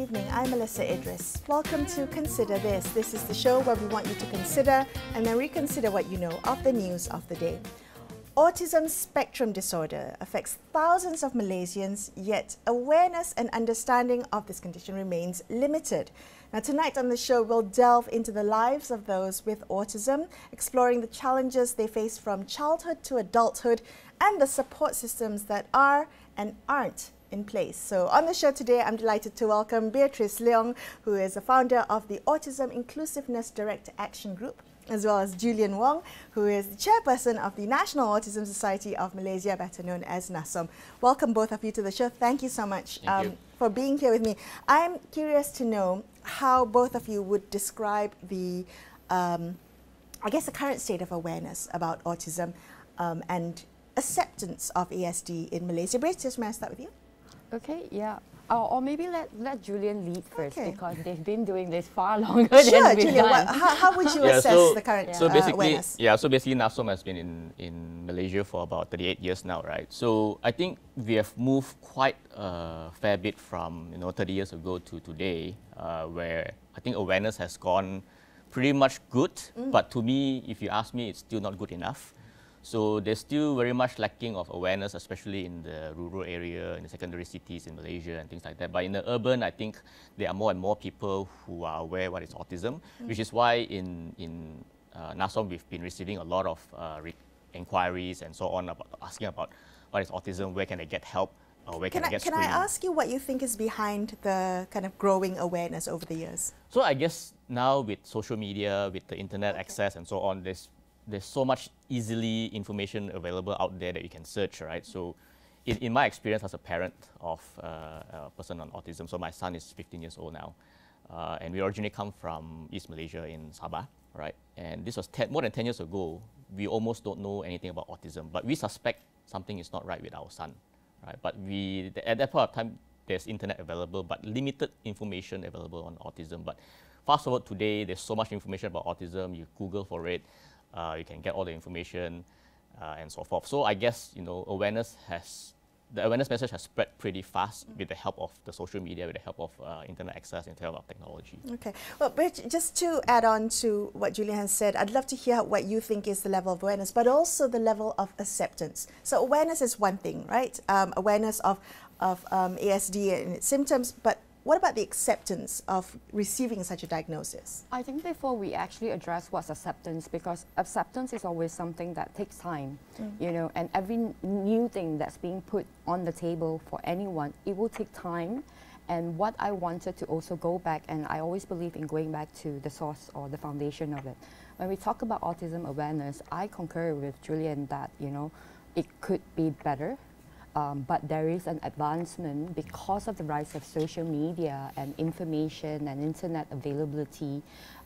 evening. I'm Melisa Idris. Welcome to Consider This. This is the show where we want you to consider and then reconsider what you know of the news of the day. Autism spectrum disorder affects thousands of Malaysians, yet awareness and understanding of this condition remains limited. Now, tonight on the show, we'll delve into the lives of those with autism, exploring the challenges they face from childhood to adulthood and the support systems that are and aren't in place. So on the show today, I'm delighted to welcome Beatrice Leong, who is the founder of the Autism Inclusiveness Direct Action Group, as well as Julian Wong, who is the chairperson of the National Autism Society of Malaysia, better known as NASOM. Welcome both of you to the show. Thank you so much for being here with me. I'm curious to know how both of you would describe the, I guess, the current state of awareness about autism and acceptance of ASD in Malaysia. Beatrice, may I start with you? Okay, yeah. Or maybe let Julian lead first, because they've been doing this far longer than we've done. How would you assess the current awareness? So basically NASOM has been in Malaysia for about 38 years now, right? So I think we have moved quite a fair bit from 30 years ago to today, where I think awareness has gone pretty much good, but to me, if you ask me, it's still not good enough. So there's still very much lacking of awareness, especially in the rural area, in the secondary cities in Malaysia and things like that. But in the urban, I think there are more and more people who are aware what is autism, which is why in NASOM we've been receiving a lot of inquiries and so on, asking about what is autism, where can I get help, or where can I get screening. Can I ask you what you think is behind the kind of growing awareness over the years? So I guess now with social media, with the internet access and so on, there's so much easily information available out there that you can search, right? So in my experience as a parent of a person on autism, so my son is 15 years old now, and we originally come from East Malaysia in Sabah, right? And this was more than 10 years ago. We almost don't know anything about autism, but we suspect something is not right with our son, right? But at that point of time, there's internet available, but limited information available on autism. But fast forward today, there's so much information about autism, you Google for it, you can get all the information and so forth. So I guess the awareness message has spread pretty fast with the help of the social media, with the help of internet access, and the help of technology. Okay. Well, just to add on to what Julian has said, I'd love to hear what you think is the level of awareness, but also the level of acceptance. So awareness is one thing, right? Awareness of ASD and its symptoms, but what about the acceptance of receiving such a diagnosis? I think before we actually address what's acceptance, because acceptance is always something that takes time, and every new thing that's being put on the table for anyone, it will take time. And what I wanted to also go back, and I always believe in going back to the source or the foundation of it. When we talk about autism awareness, I concur with Julian that, it could be better. But there is an advancement because of the rise of social media and information and internet availability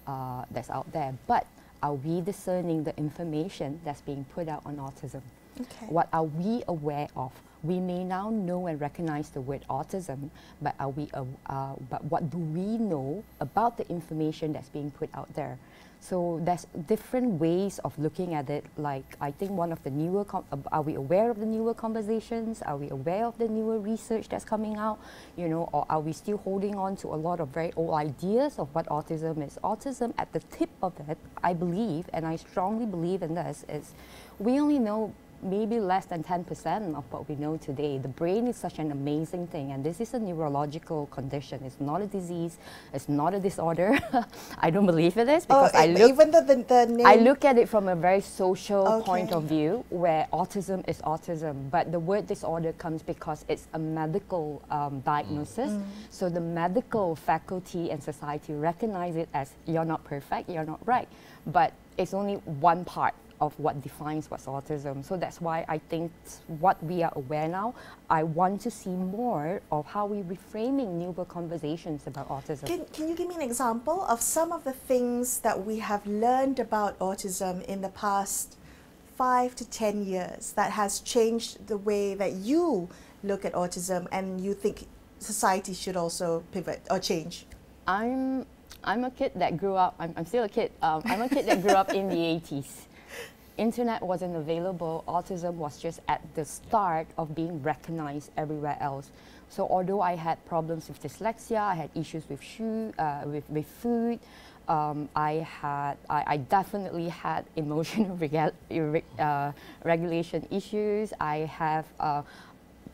that's out there. But are we discerning the information that's being put out on autism? Okay. What are we aware of? We may now know and recognize the word autism, but but what do we know about the information that's being put out there? So there's different ways of looking at it. Like, I think one of the newer, are we aware of the newer conversations? Are we aware of the newer research that's coming out? Or are we still holding on to a lot of very old ideas of what autism is? Autism, at the tip of it, I believe, and I strongly believe in this, is we only know maybe less than 10% of what we know today. The brain is such an amazing thing, and this is a neurological condition. It's not a disease. It's not a disorder. I don't believe it is, because I look at it from a very social point of view, where autism is autism, but the word disorder comes because it's a medical diagnosis. So the medical faculty and society recognize it as, you're not perfect, you're not right, but it's only one part of what defines what's autism. So that's why I think what we are aware now, I want to see more of how we're reframing newer conversations about autism. Can you give me an example of some of the things that we have learned about autism in the past 5 to 10 years that has changed the way that you look at autism and you think society should also pivot or change? I'm a kid that grew up, I'm still a kid, I'm a kid that grew up in the 80s. internet wasn't available, autism was just at the start of being recognized everywhere else. So although I had problems with dyslexia, I had issues with with food, I definitely had emotional regulation issues. I have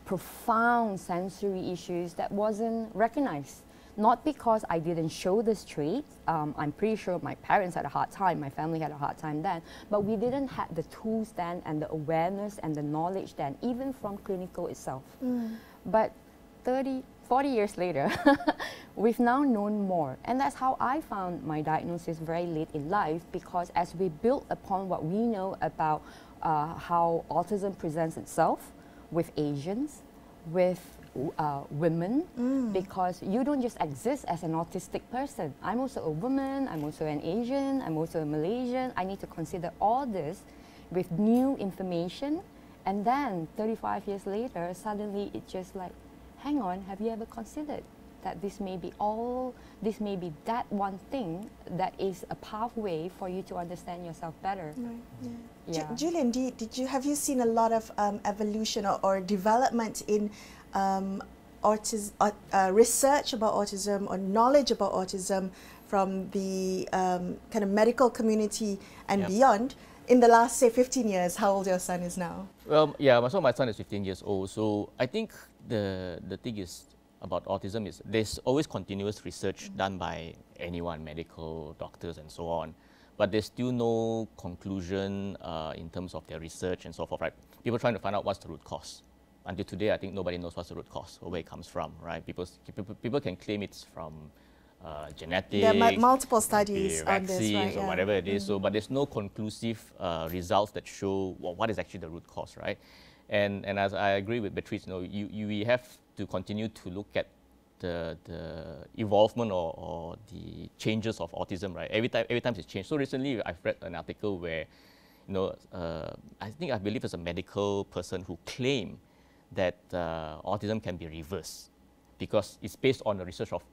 profound sensory issues that wasn't recognized. Not because I didn't show this trait. I'm pretty sure my parents had a hard time, my family had a hard time then, but we didn't have the tools then and the awareness and the knowledge then, even from clinical itself. But 30, 40 years later, we've now known more. And that's how I found my diagnosis very late in life, because as we build upon what we know about how autism presents itself with Asians, with women, because you don't just exist as an autistic person. I'm also a woman, I'm also an Asian, I'm also a Malaysian. I need to consider all this with new information, and then 35 years later, suddenly it's just like, hang on, have you ever considered that this may be that one thing that is a pathway for you to understand yourself better? Right, yeah. Julian, have you seen a lot of evolution or development in research about autism or knowledge about autism from the kind of medical community and beyond in the last, say, 15 years? How old your son is now? Well, yeah, so my son is 15 years old. So I think the thing is about autism is there's always continuous research done by anyone, medical, doctors, and so on. But there's still no conclusion in terms of their research and so forth, right? People trying to find out what's the root cause. Until today, I think nobody knows what's the root cause or where it comes from, right? People can claim it's from genetics. There are multiple studies on this, right? Or whatever it is. So, but there's no conclusive results that show what is actually the root cause, right? And as I agree with Beatrice, we have to continue to look at the evolvement or the changes of autism, right? Every time it's changed. So recently, I've read an article where, I believe it's a medical person who claimed that autism can be reversed because it's based on the research of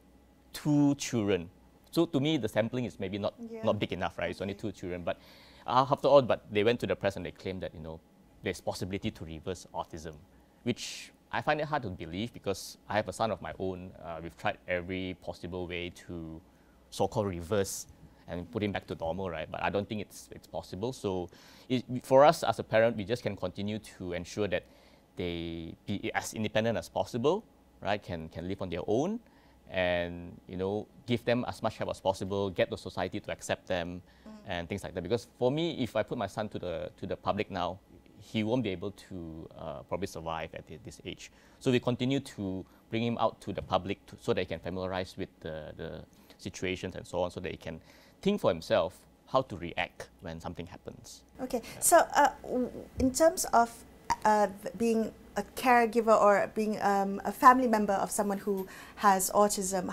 2 children. So to me, the sampling is maybe not big enough, right? It's only 2 children. But after all, they went to the press and they claimed that, there's possibility to reverse autism, which I find it hard to believe because I have a son of my own. We've tried every possible way to so-called reverse and put him back to normal, right? But I don't think it's possible. So for us as a parent, we just can continue to ensure that they be as independent as possible, right? Can live on their own, and give them as much help as possible. Get the society to accept them, and things like that. Because for me, if I put my son to the public now, he won't be able to probably survive at this age. So we continue to bring him out to the public so that he can familiarize with the situations and so on, so that he can think for himself how to react when something happens. Okay, so in terms of being a caregiver or being a family member of someone who has autism,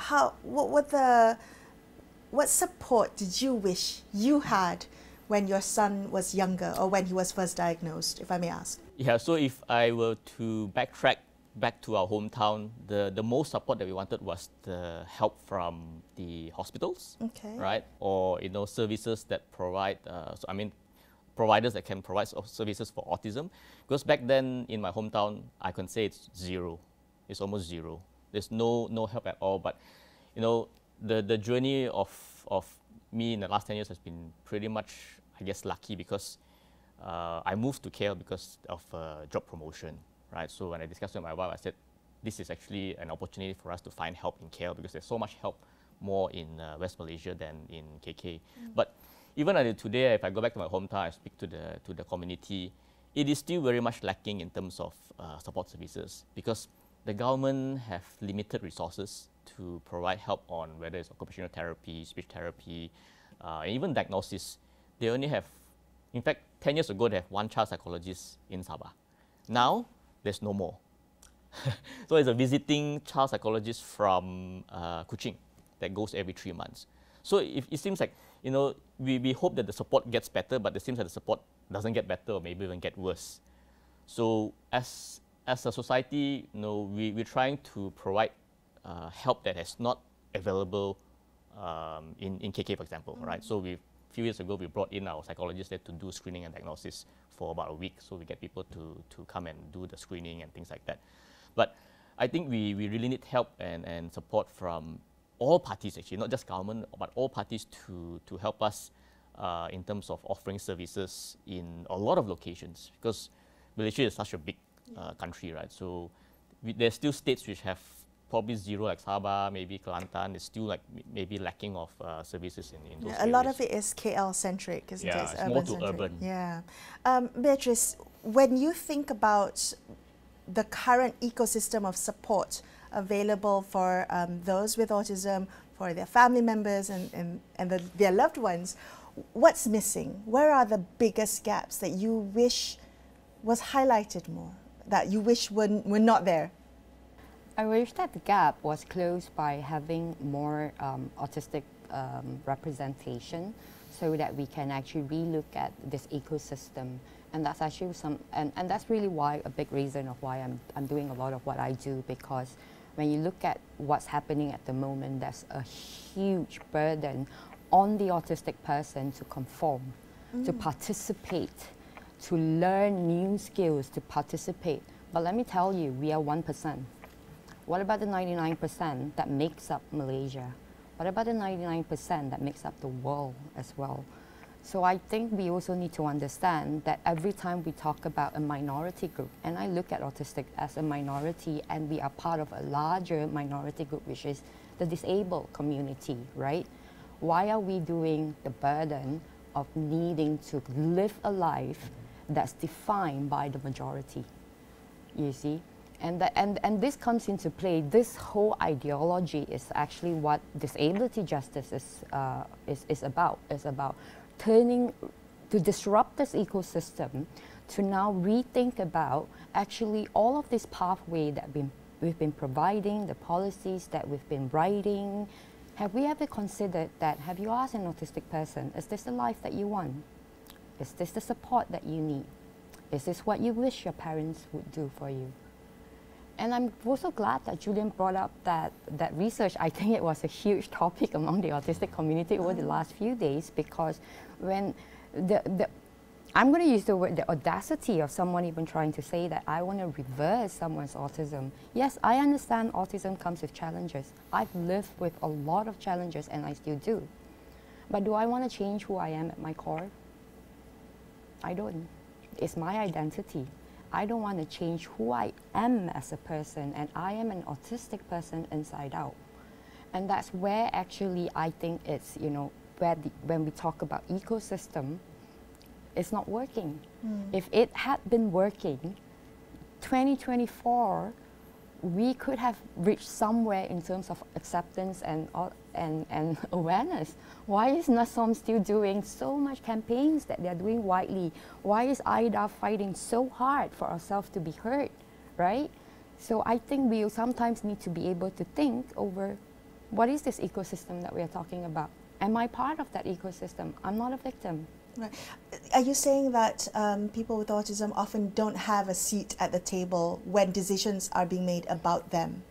what support did you wish you had when your son was younger or when he was first diagnosed, if I may ask? Yeah, so if I were to backtrack back to our hometown, the most support that we wanted was the help from the hospitals, right? Or services that provide, providers that can provide services for autism. Because back then in my hometown, I can say it's zero. It's almost zero. There's no help at all. But the journey of me in the last 10 years has been pretty much, I guess, lucky, because I moved to KL because of job promotion, right? So when I discussed with my wife, I said, this is actually an opportunity for us to find help in KL because there's so much help more in West Malaysia than in KK. But even until today, if I go back to my hometown, I speak to the community, it is still very much lacking in terms of support services, because the government have limited resources to provide help on whether it's occupational therapy, speech therapy, even diagnosis. They only have, in fact, 10 years ago, they have 1 child psychologist in Sabah. Now, there's no more. So it's a visiting child psychologist from Kuching that goes every 3 months. So it seems like, we hope that the support gets better, but it seems that the support doesn't get better or maybe even get worse. So as a society, we're trying to provide help that is not available in KK, for example, right? So we've few years ago, we brought in our psychologists there to do screening and diagnosis for about a week. So we get people to come and do the screening and things like that. But I think we really need help and support from all parties, actually, not just government, but all parties to help us in terms of offering services in a lot of locations, because Malaysia is such a big country, right? So there's still states which have probably zero, like Sabah, maybe Kelantan, is still like maybe lacking of services in those areas. A lot of it is KL centric, isn't it? It's more to urban. Yeah. Beatrice, when you think about the current ecosystem of support available for those with autism, for their family members and their loved ones, what's missing? Where are the biggest gaps that you wish was highlighted more, that you wish were not there? I wish that the gap was closed by having more autistic representation, so that we can actually relook at this ecosystem. And that's actually and that's really why, a big reason of why I'm doing a lot of what I do, because when you look at what's happening at the moment, there's a huge burden on the autistic person to conform, to participate, to learn new skills, to participate. But let me tell you, we are 1%. What about the 99% that makes up Malaysia? What about the 99% that makes up the world as well? So I think we also need to understand that every time we talk about a minority group, and I look at autistic as a minority, and we are part of a larger minority group, which is the disabled community, right? Why are we doing the burden of needing to live a life that's defined by the majority? You see? And this comes into play. This whole ideology is actually what disability justice is about. It's about turning to disrupt this ecosystem, to now rethink about actually all of this pathway that we've been providing, the policies that we've been writing. Have we ever considered that? Have you asked an autistic person, is this the life that you want? Is this the support that you need? Is this what you wish your parents would do for you? And I'm also glad that Julian brought up that research. I think it was a huge topic among the autistic community over the last few days, because when I'm going to use the word, the audacity of someone even trying to say that I want to reverse someone's autism. Yes, I understand autism comes with challenges. I've lived with a lot of challenges, and I still do. But do I want to change who I am at my core? I don't. It's my identity. I don't want to change who I am as a person, and I am an autistic person inside out. And that's where actually I think it's, you know, when we talk about ecosystem, it's not working. If it had been working, 2024, we could have reached somewhere in terms of acceptance and awareness. Why is NASOM still doing so much campaigns that they're doing widely? Why is Aida fighting so hard for ourselves to be heard, right? So I think we sometimes need to be able to think over, what is this ecosystem that we are talking about? Am I part of that ecosystem? I'm not a victim. Right. Are you saying that people with autism often don't have a seat at the table when decisions are being made about them?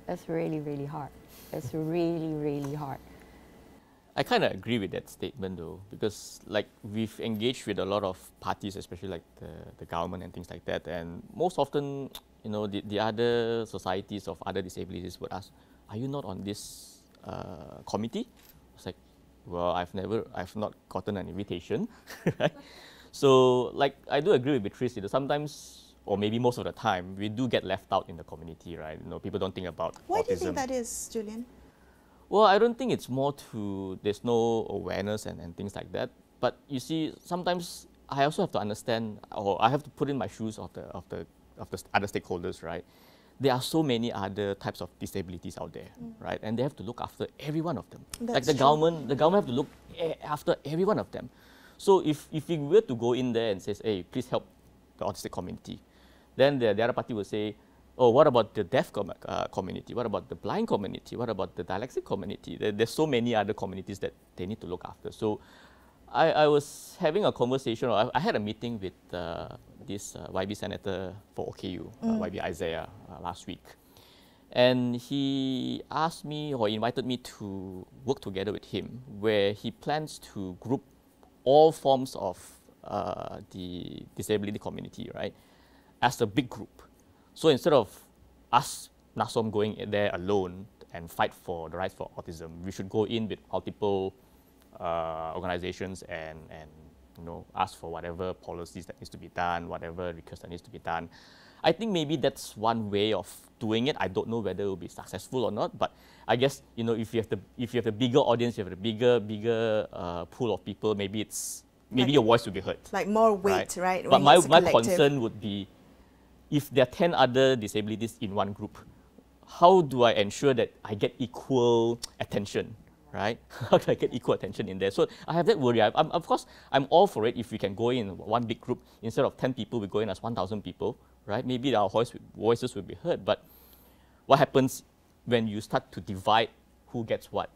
It's really, really hard. It's really, really hard. I kind of agree with that statement though, because like we've engaged with a lot of parties, especially like the government and things like that, and most often, you know, the other societies of other disabilities would ask, are you not on this committee? It's like, well, I've not gotten an invitation, right? So, like, I do agree with Beatrice, you know, sometimes, or maybe most of the time, we do get left out in the community, right? You know, people don't think about Why autism. do you think that is, Julian? Well, I don't think it's more to, there's no awareness and things like that. But you see, sometimes I also have to understand, or I have to put in my shoes of the other stakeholders, right? There are so many other types of disabilities out there, right? And they have to look after every one of them. That's like the government have to look after every one of them. So if we were to go in there and say, hey, please help the autistic community, then the other party will say, oh, what about the deaf community? What about the blind community? What about the dyslexic community? There's so many other communities that they need to look after. So I was having a conversation, or I had a meeting with this YB Senator for OKU, YB Isaiah, last week. And he asked me, or invited me to work together with him, where he plans to group all forms of the disability community, right, as a big group. So instead of us, NASOM, going in there alone and fight for the rights for autism, we should go in with multiple organizations and you know, ask for whatever policies that needs to be done, whatever request that needs to be done. I think maybe that's one way of doing it. I don't know whether it will be successful or not, but I guess, you know, if you have the bigger audience, you have the bigger pool of people, maybe Like, your voice will be heard. Like more weight, right? But my concern would be, if there are 10 other disabilities in one group, how do I ensure that I get equal attention, right? How do I get equal attention in there? So I have that worry. Of course, I'm all for it if we can go in one big group. Instead of 10 people, we go in as 1,000 people, right? Maybe our voices will be heard. But what happens when you start to divide who gets what?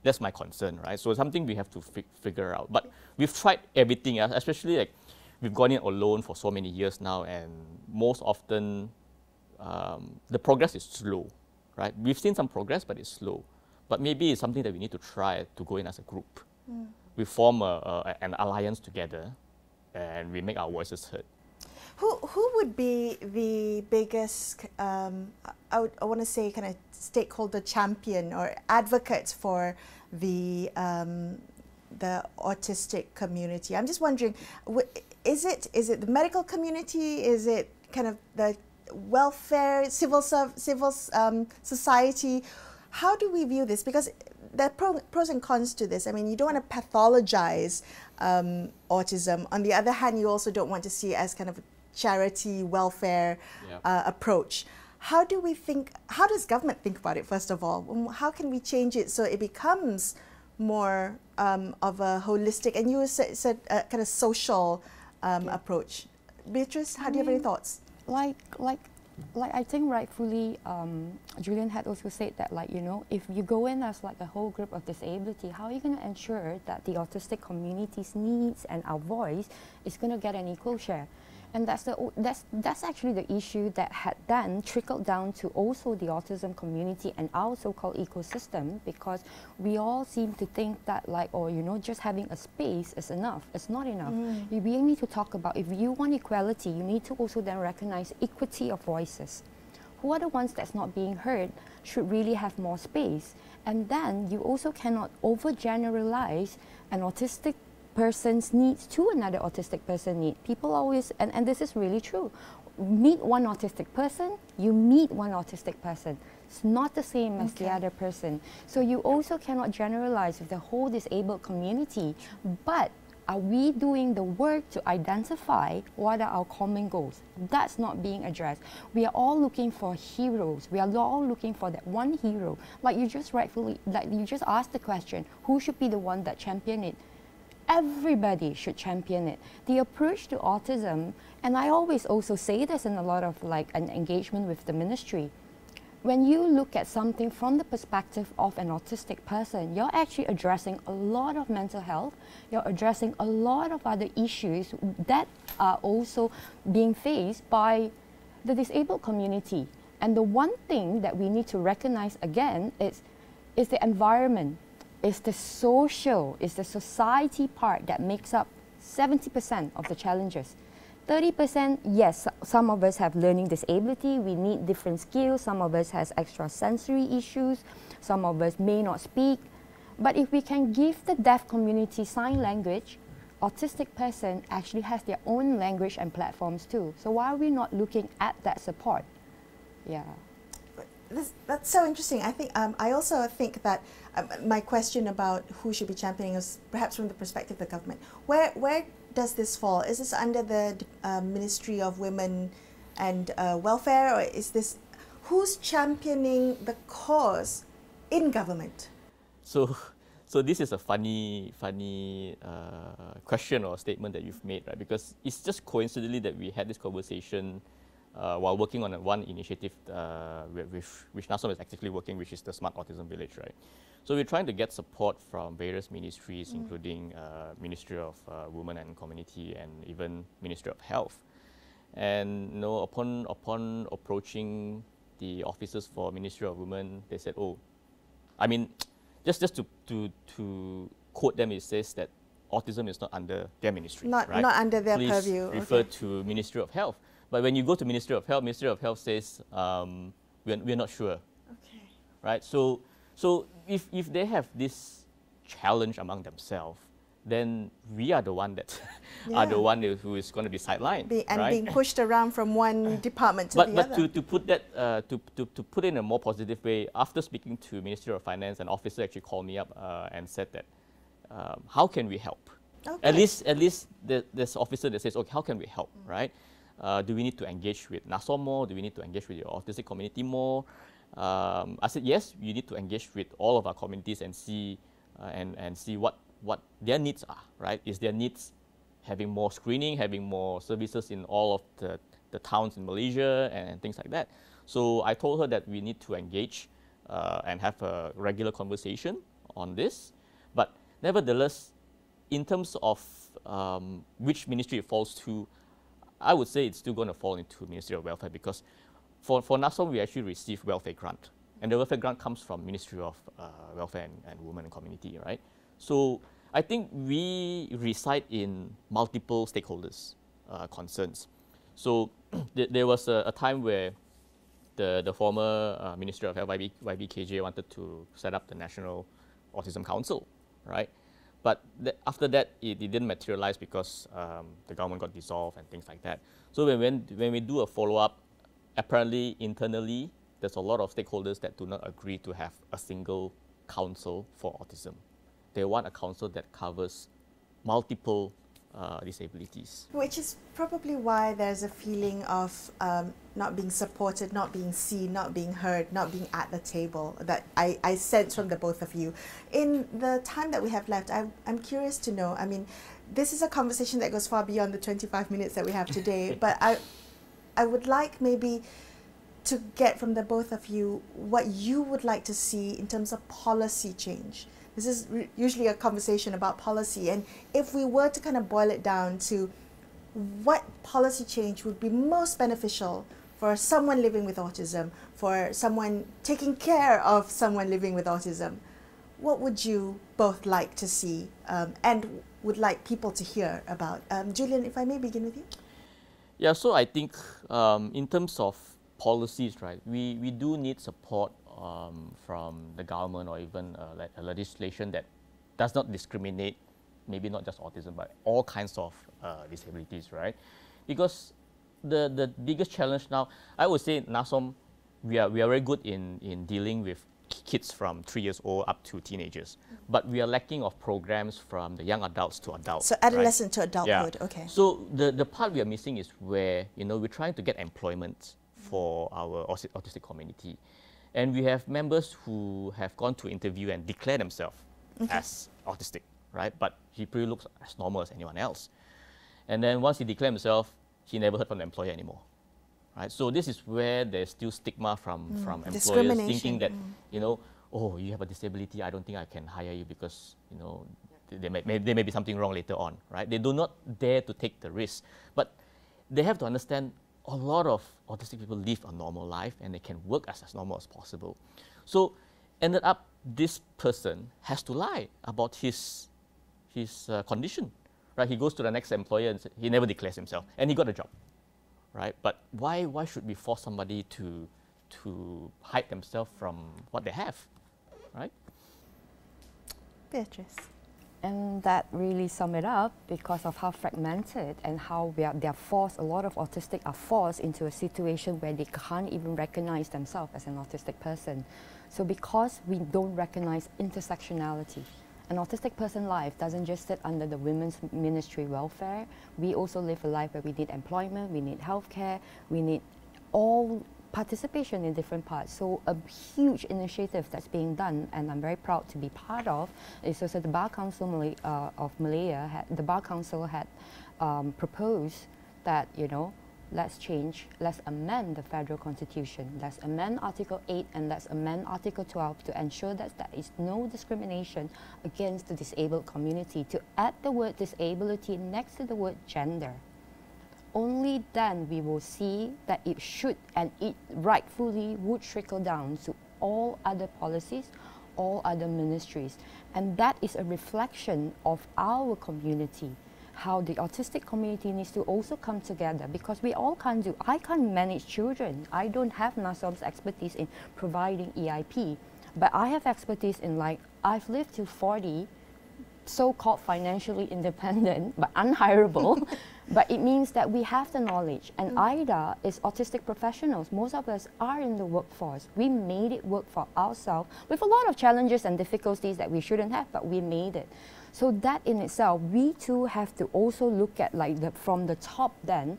That's my concern, right? So it's something we have to figure out. But we've tried everything, especially like we've gone in alone for so many years now, and most often the progress is slow, right? We've seen some progress, but it's slow. But maybe it's something that we need to try to go in as a group. We form an alliance together, and we make our voices heard. Who would be the biggest, I want to say, kind of stakeholder champion or advocates for the autistic community? I'm just wondering, is it the medical community? Is it kind of the welfare, civil society? How do we view this? Because there are pros and cons to this. I mean, you don't want to pathologize autism. On the other hand, you also don't want to see it as kind of a charity welfare approach. How do we think? How does government think about it? First of all, how can we change it so it becomes more of a holistic, and you said kind of social approach? Beatrice, how do you have any thoughts? Like I think rightfully, Julian had also said that, like, you know, if you go in as like a whole group of disability, how are you going to ensure that the autistic community's needs and our voice is going to get an equal share? And that's actually the issue that had then trickled down to also the autism community and our so-called ecosystem, because we all seem to think that, like, or, you know, just having a space is enough. It's not enough. We need to talk about, if you want equality, you need to also then recognize equity of voices. Who are the ones that's not being heard should really have more space. And then you also cannot overgeneralize an autistic person's needs to another autistic person need. People always, and this is really true, meet one autistic person, you meet one autistic person. It's not the same as the other person. So you also cannot generalize with the whole disabled community. But are we doing the work to identify what are our common goals? That's not being addressed. We are all looking for heroes. We are all looking for that one hero. Like you just rightfully, like you just asked the question, who should be the one that champion it? Everybody should champion it. The approach to autism, and I always also say this in a lot of like an engagement with the ministry, when you look at something from the perspective of an autistic person, you're actually addressing a lot of mental health, you're addressing a lot of other issues that are also being faced by the disabled community. And the one thing that we need to recognize again is the environment. It's the social, it's the society part that makes up 70% of the challenges. 30%, yes, some of us have learning disability, we need different skills, some of us has extrasensory issues, some of us may not speak. But if we can give the deaf community sign language, autistic person actually has their own language and platforms too. So why are we not looking at that support? Yeah. That's so interesting. I think I also think that my question about who should be championing is perhaps from the perspective of the government. Where does this fall? Is this under the Ministry of Women and Welfare, or is this who's championing the cause in government? So this is a funny question or statement that you've made, right? Because it's just coincidentally that we had this conversation while working on one initiative which NASOM is actively working, which is the Smart Autism Village, right? So we're trying to get support from various ministries, including Ministry of Women and Community and even Ministry of Health. And you know, upon approaching the officers for Ministry of Women, they said, oh, I mean, just to quote them, it says that autism is not under their ministry, Not right? under their Please purview. refer Okay. to Ministry of Health. But when you go to Ministry of Health says, we're not sure, Okay. right? So if they have this challenge among themselves, then we are the one that are the one who is going to be sidelined, right? Being pushed around from one department to the But other. to put that to put it in a more positive way, after speaking to Ministry of Finance, an officer actually called me up and said that how can we help? Okay. At least there's an officer that says, okay, how can we help, right? Do we need to engage with NASOM more? Do we need to engage with your autistic community more? I said yes, you need to engage with all of our communities and see see what their needs are, right? Is their needs having more screening, having more services in all of the towns in Malaysia and things like that. So I told her that we need to engage and have a regular conversation on this. But nevertheless, in terms of which ministry it falls to, I would say it's still going to fall into Ministry of Welfare, because for NASOM, we actually receive welfare grant. And the welfare grant comes from Ministry of Welfare and Women and Community, right? So I think we reside in multiple stakeholders' concerns. So there was a time where the former Ministry of Health, YBKJ, wanted to set up the National Autism Council, right? But after that, it didn't materialize because the government got dissolved and things like that. So when we do a follow-up, apparently internally, there's a lot of stakeholders that do not agree to have a single council for autism. They want a council that covers multiple disabilities. Which is probably why there's a feeling of not being supported, not being seen, not being heard, not being at the table that I sense from the both of you. In the time that we have left, I'm curious to know, I mean, this is a conversation that goes far beyond the 25 minutes that we have today, but I would like maybe to get from the both of you what you would like to see in terms of policy change. This is usually a conversation about policy, and if we were to kind of boil it down to what policy change would be most beneficial for someone living with autism, for someone taking care of someone living with autism, what would you both like to see and would like people to hear about? Julian, if I may begin with you. Yeah, so I think in terms of policies, right, we do need support from the government, or even like a legislation that does not discriminate, maybe not just autism, but all kinds of disabilities, right? Because the biggest challenge now, I would say NASOM, we are very good in dealing with kids from 3 years old up to teenagers, but we are lacking of programs from the young adults to adults. So adolescent to right? adulthood, Yeah. okay. So the part we are missing is where, you know, we're trying to get employment for our autistic community. And we have members who have gone to interview and declare themselves as autistic, right? But he pretty looks as normal as anyone else. And then once he declared himself, he never heard from the employer anymore, right? So this is where there's still stigma from employers thinking that, you know, oh, you have a disability, I don't think I can hire you because, you know, there may be something wrong later on, right? They do not dare to take the risk. But they have to understand a lot of autistic people live a normal life and they can work as normal as possible. So ended up, this person has to lie about his condition, right? He goes to the next employer and he never declares himself, and he got a job, right? But why should we force somebody to hide themselves from what they have, right? Beatrice. And that really sum it up because of how fragmented and how they're forced, a lot of autistic are forced into a situation where they can't even recognize themselves as an autistic person. So because we don't recognize intersectionality, an autistic person's life doesn't just sit under the Women's Ministry welfare. We also live a life where we need employment, we need healthcare, we need all participation in different parts. So a huge initiative that's being done, and I'm very proud to be part of, is also the Bar Council of Malaya. The Bar Council had proposed that, you know, let's amend the federal constitution. Let's amend Article 8 and let's amend Article 12 to ensure that there is no discrimination against the disabled community, to add the word disability next to the word gender. Only then we will see that it should, and it rightfully would, trickle down to all other policies, all other ministries. And that is a reflection of our community, how the autistic community needs to also come together, because we all can't do, I can't manage children. I don't have NASOM's expertise in providing EIP, but I have expertise in, like, I've lived till 40, so-called financially independent, but unhireable. But it means that we have the knowledge. And Aida is autistic professionals. Most of us are in the workforce. We made it work for ourselves with a lot of challenges and difficulties that we shouldn't have, but we made it. So that in itself, we too have to also look at, like, from the top then.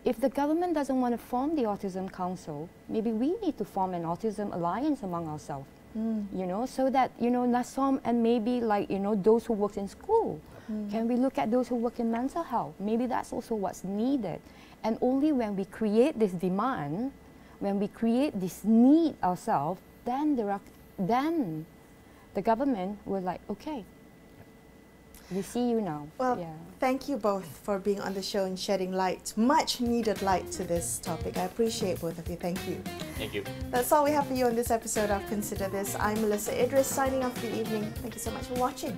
If the government doesn't want to form the Autism Council, maybe we need to form an Autism Alliance among ourselves. You know, so that, you know, NASOM and maybe, like, you know, those who work in school. Can we look at those who work in mental health? Maybe that's also what's needed. And only when we create this demand, when we create this need ourselves, then the government will, like, okay, we see you now. Well, thank you both for being on the show and shedding light, much needed light, to this topic. I appreciate both of you. Thank you. Thank you. That's all we have for you on this episode of Consider This. I'm Melisa Idris, signing off for the evening. Thank you so much for watching.